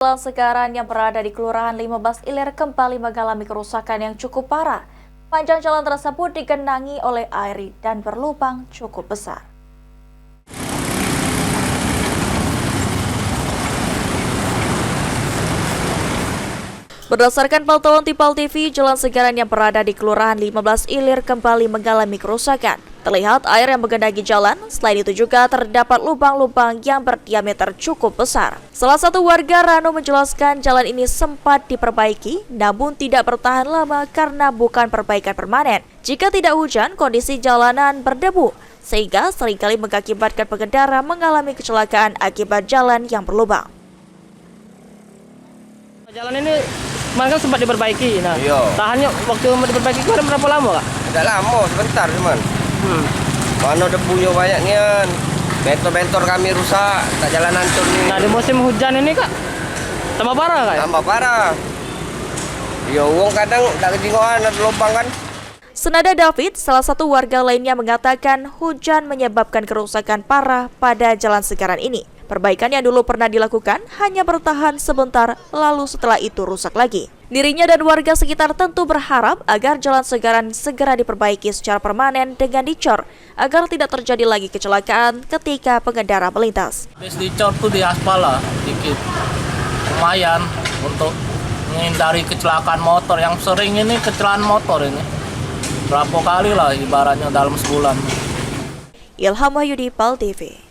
Jalan Segaran yang berada di Kelurahan 15 Ilir kembali mengalami kerusakan yang cukup parah. Panjang jalan tersebut digenangi oleh air dan berlubang cukup besar. Berdasarkan pantauan Tipal TV, Jalan Segaran yang berada di Kelurahan 15 Ilir kembali mengalami kerusakan. Terlihat air yang menggenangi jalan, selain itu juga terdapat lubang-lubang yang berdiameter cukup besar. Salah satu warga, Rano, menjelaskan jalan ini sempat diperbaiki, namun tidak bertahan lama karena bukan perbaikan permanen. Jika tidak hujan, kondisi jalanan berdebu, sehingga seringkali mengakibatkan pengendara mengalami kecelakaan akibat jalan yang berlubang. Jalan ini kemarin kan sempat diperbaiki. Nah, iya. Tahannya waktu diperbaiki kemarin berapa lama, Kak? Tidak lama, sebentar cuman. Mana debunya banyaknya. Bentor-bentor kami rusak, tak jalan hancur nih. Nah, di musim hujan ini, Kak, tambah parah, Kak? Tambah parah. Ya, uang kadang tak kejingoan ada lubang kan. Senada David, salah satu warga lainnya, mengatakan hujan menyebabkan kerusakan parah pada Jalan Segaran ini. Perbaikan yang dulu pernah dilakukan hanya bertahan sebentar, lalu setelah itu rusak lagi. Dirinya dan warga sekitar tentu berharap agar Jalan Segaran segera diperbaiki secara permanen dengan dicor, agar tidak terjadi lagi kecelakaan ketika pengendara melintas. Habis dicor tuh di aspal lah, dikit. Lumayan untuk menghindari kecelakaan motor. Yang sering ini kecelakaan motor ini. Berapa kali lah ibaratnya dalam sebulan. Ilham Wahyudi, Pal TV.